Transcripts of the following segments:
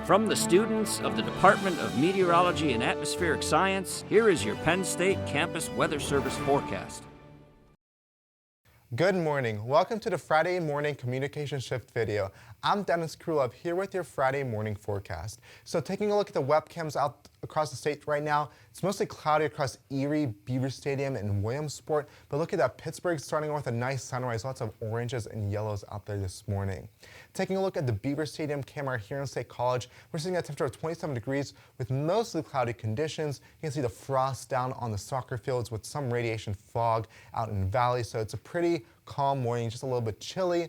From the students of the Department of Meteorology and Atmospheric Science, here is your Penn State Campus Weather Service forecast. Good morning. Welcome to the Friday morning communication shift video. I'm Dennis Krulov here with your Friday morning forecast. So taking a look at the webcams out across the state right now, it's mostly cloudy across Erie, Beaver Stadium, and Williamsport. But look at that, Pittsburgh starting off with a nice sunrise, lots of oranges and yellows out there this morning. Taking a look at the Beaver Stadium camera here in State College, we're seeing a temperature of 27 degrees with mostly cloudy conditions. You can see the frost down on the soccer fields with some radiation fog out in the valley. So it's a pretty calm morning, just a little bit chilly,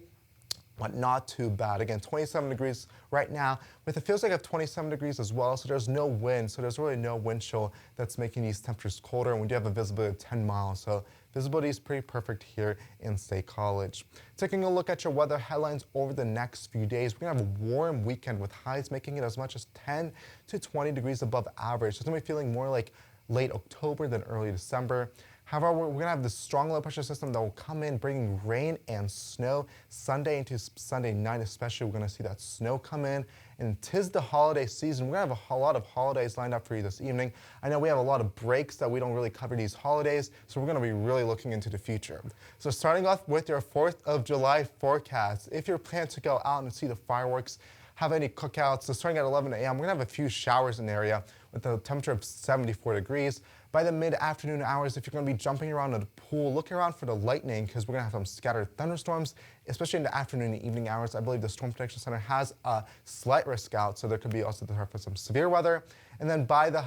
but not too bad. Again, 27 degrees right now with it feels like of 27 degrees as well, so there's no wind, so there's really no wind chill that's making these temperatures colder, and we do have a visibility of 10 miles, so visibility is pretty perfect here in State College. Taking a look at your weather headlines over the next few days, we're gonna have a warm weekend with highs making it as much as 10 to 20 degrees above average, so it's gonna be feeling more like late October than early December. However, we're going to have this strong low pressure system that will come in bringing rain and snow Sunday into Sunday night especially. We're going to see that snow come in, and 'tis the holiday season. We're going to have a lot of holidays lined up for you this evening. I know we have a lot of breaks that we don't really cover these holidays, so we're going to be really looking into the future. So starting off with your 4th of July forecast, if you're planning to go out and see the fireworks, have any cookouts, so starting at 11 a.m., we're going to have a few showers in the area with a temperature of 74 degrees. By the mid-afternoon hours, if you're going to be jumping around in the pool, look around for the lightning because we're going to have some scattered thunderstorms, especially in the afternoon and evening hours. I believe the Storm Protection Center has a slight risk out, so there could be also the threat for some severe weather. And then by the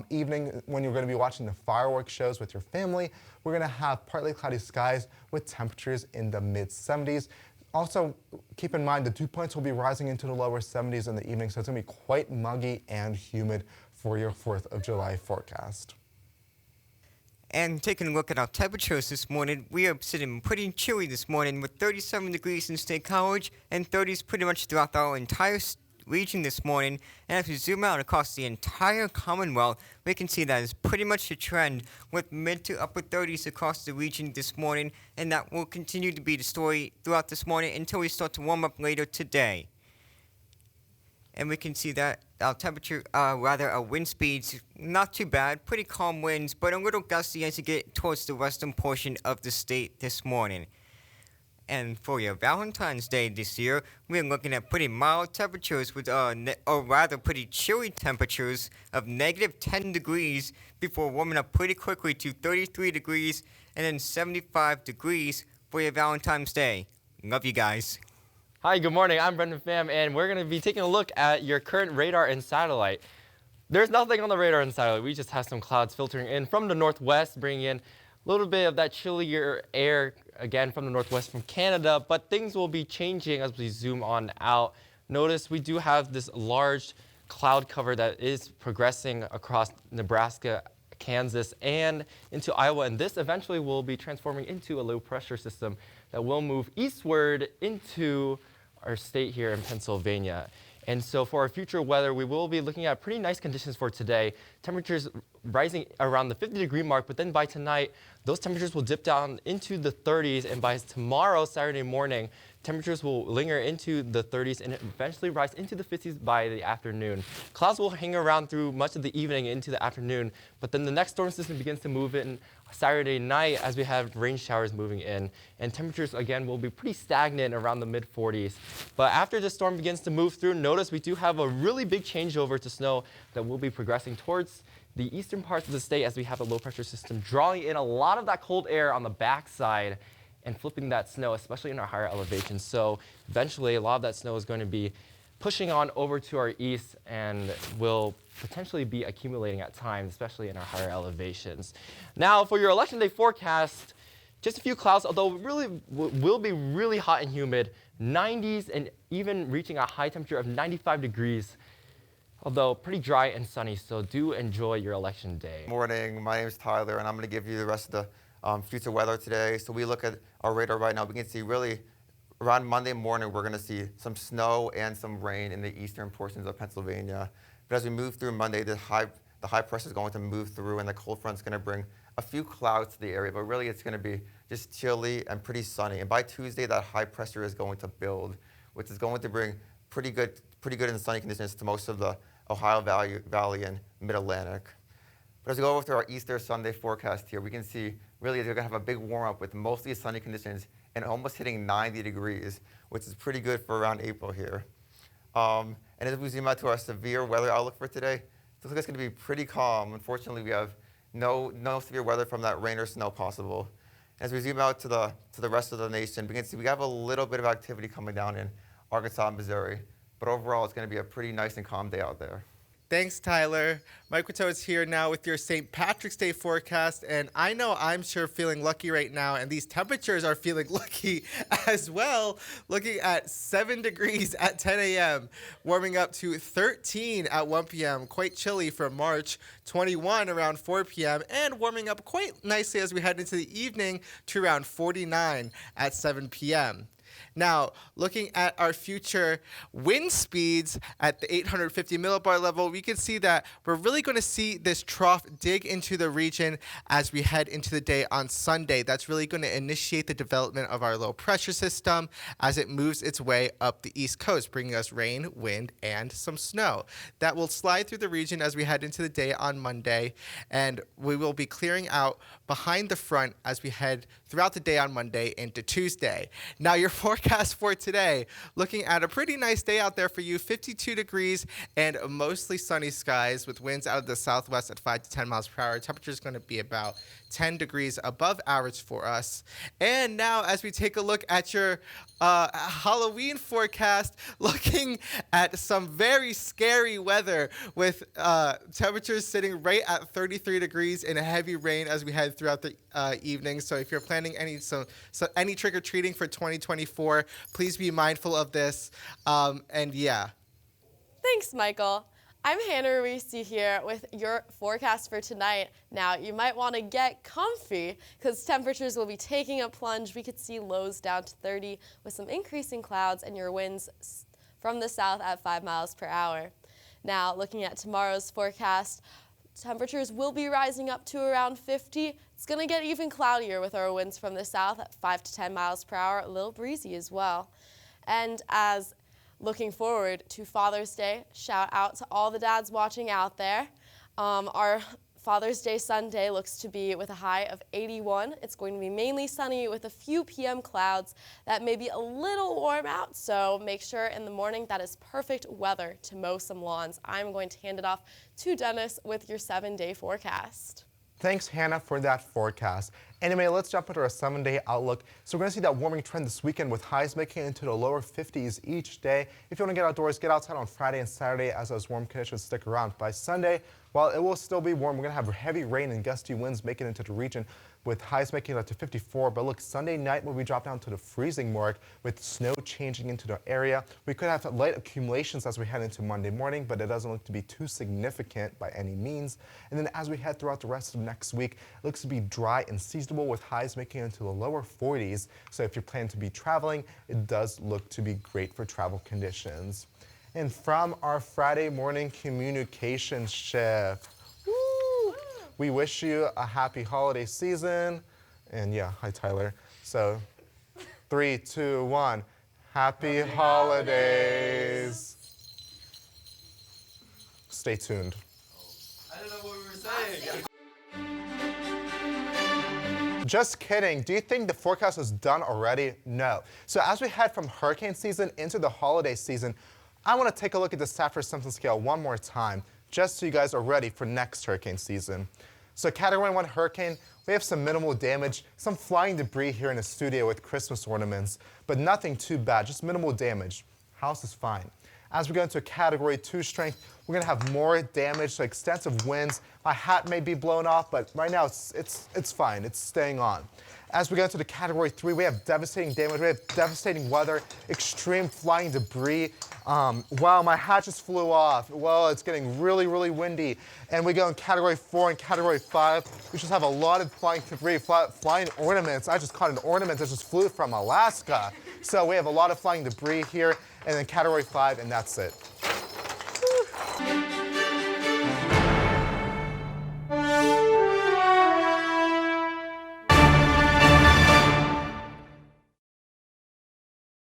evening, when you're going to be watching the fireworks shows with your family, we're going to have partly cloudy skies with temperatures in the mid-70s. Also, keep in mind the dew points will be rising into the lower 70s in the evening, so it's going to be quite muggy and humid for your 4th of July forecast. And taking a look at our temperatures this morning, we are sitting pretty chilly this morning with 37 degrees in State College and 30s pretty much throughout our entire region this morning. And as we zoom out across the entire Commonwealth, we can see that is pretty much the trend with mid to upper 30s across the region this morning, and that will continue to be the story throughout this morning until we start to warm up later today. And we can see that our temperature, our wind speeds, not too bad, pretty calm winds, but a little gusty as you get towards the western portion of the state this morning. And for your Valentine's Day this year, we're looking at pretty mild temperatures with, or rather pretty chilly temperatures of negative 10 degrees before warming up pretty quickly to 33 degrees and then 75 degrees for your Valentine's Day. Love you guys. Hi, good morning. I'm Brendan Pham, and we're going to be taking a look at your current radar and satellite. There's nothing on the radar and satellite. We just have some clouds filtering in from the northwest, bringing in a little bit of that chillier air, again, from the northwest from Canada, but things will be changing as we zoom on out. Notice we do have this large cloud cover that is progressing across Nebraska, Kansas, and into Iowa, and this eventually will be transforming into a low pressure system that will move eastward into our state here in Pennsylvania. And so for our future weather, we will be looking at pretty nice conditions for today. Temperatures rising around the 50-degree mark, but then by tonight, those temperatures will dip down into the 30s, and by tomorrow, Saturday morning, temperatures will linger into the 30s and eventually rise into the 50s by the afternoon. Clouds will hang around through much of the evening into the afternoon, but then the next storm system begins to move in Saturday night as we have rain showers moving in, and temperatures again will be pretty stagnant around the mid-40s. But after the storm begins to move through, notice we do have a really big changeover to snow that will be progressing towards the eastern parts of the state as we have a low pressure system drawing in a lot of that cold air on the backside and flipping that snow, especially in our higher elevations. So eventually a lot of that snow is going to be pushing on over to our east and will potentially be accumulating at times, especially in our higher elevations. Now for your election day forecast, just a few clouds, although really will be really hot and humid, 90s and even reaching a high temperature of 95 degrees, although pretty dry and sunny, so do enjoy your election day. Morning, my name is Tyler, and I'm going to give you the rest of the future weather today. So we look at our radar right now, we can see really around Monday morning, we're going to see some snow and some rain in the eastern portions of Pennsylvania. But as we move through Monday, the high pressure is going to move through, and the cold front is going to bring a few clouds to the area, but really it's going to be just chilly and pretty sunny. And by Tuesday, that high pressure is going to build, which is going to bring pretty good pretty good and sunny conditions to most of the Ohio Valley and Mid-Atlantic. But as we go over to our Easter Sunday forecast here, we can see really they're going to have a big warm-up with mostly sunny conditions and almost hitting 90 degrees, which is pretty good for around April here. And as we zoom out to our severe weather outlook for today, it looks like it's going to be pretty calm. Unfortunately, we have no severe weather from that rain or snow possible. As we zoom out to the rest of the nation, we can see we have a little bit of activity coming down in Arkansas and Missouri. But overall, it's going to be a pretty nice and calm day out there. Thanks, Tyler. Mike Witte is here now with your St. Patrick's Day forecast, and I know I'm sure feeling lucky right now, and these temperatures are feeling lucky as well. Looking at 7 degrees at 10 a.m., warming up to 13 at 1 p.m., quite chilly for March, 21 around 4 p.m., and warming up quite nicely as we head into the evening to around 49 at 7 p.m. Now, looking at our future wind speeds at the 850 millibar level, we can see that we're really going to see this trough dig into the region as we head into the day on Sunday. That's really going to initiate the development of our low pressure system as it moves its way up the East Coast, bringing us rain, wind, and some snow. That will slide through the region as we head into the day on Monday, and we will be clearing out behind the front as we head throughout the day on Monday into Tuesday. Now, your forecast for today, looking at a pretty nice day out there for you, 52 degrees and mostly sunny skies with winds out of the southwest at 5 to 10 miles per hour. Temperature is going to be about 10 degrees above average for us. And now as we take a look at your Halloween forecast, looking at some very scary weather with temperatures sitting right at 33 degrees and heavy rain as we head throughout the evening. So if you're planning any trick-or-treating for 2024, please be mindful of this. And yeah. Thanks, Michael. I'm Hannah Reese here with your forecast for tonight. Now, you might want to get comfy because temperatures will be taking a plunge. We could see lows down to 30 with some increasing clouds and your winds from the south at 5 miles per hour. Now, looking at tomorrow's forecast, temperatures will be rising up to around 50. It's going to get even cloudier with our winds from the south at 5 to 10 miles per hour, a little breezy as well. And as looking forward to Father's Day, shout out to all the dads watching out there. Our Father's Day Sunday looks to be with a high of 81. It's going to be mainly sunny with a few PM clouds that may be a little warm out, so make sure in the morning that is perfect weather to mow some lawns. I'm going to hand it off to Dennis with your 7-day forecast. Thanks, Hannah, for that forecast. Anyway, let's jump into our 7-day outlook. So we're going to see that warming trend this weekend with highs making it into the lower 50s each day. If you want to get outdoors, get outside on Friday and Saturday as those warm conditions stick around. By Sunday, while it will still be warm, we're going to have heavy rain and gusty winds making it into the region with highs making it up to 54. But look, Sunday night will be dropped down to the freezing mark with snow changing into the area. We could have light accumulations as we head into Monday morning, but it doesn't look to be too significant by any means. And then as we head throughout the rest of next week, it looks to be dry and seasonable with highs making it into the lower 40s. So if you're planning to be traveling, it does look to be great for travel conditions. And from our Friday morning communication shift, we wish you a happy holiday season. And yeah, hi Tyler. So 3, 2, 1. Happy holidays. Stay tuned. I don't know what we were saying. Just kidding. Do you think the forecast is done already? No. So as we head from hurricane season into the holiday season, I want to take a look at the Saffir-Simpson scale one more time, just so you guys are ready for next hurricane season. So Category 1 hurricane, we have some minimal damage, some flying debris here in the studio with Christmas ornaments, but nothing too bad, just minimal damage. House is fine. As we go into a Category 2 strength, we're going to have more damage, so extensive winds. My hat may be blown off, but right now it's fine. It's staying on. As we go into the Category 3, we have devastating damage. We have devastating weather, extreme flying debris. Wow, my hat just flew off. Well, it's getting really, really windy. And we go in Category 4 and Category 5. We just have a lot of flying debris, flying ornaments. I just caught an ornament that just flew from Alaska. So we have a lot of flying debris here. And then Category 5, and that's it.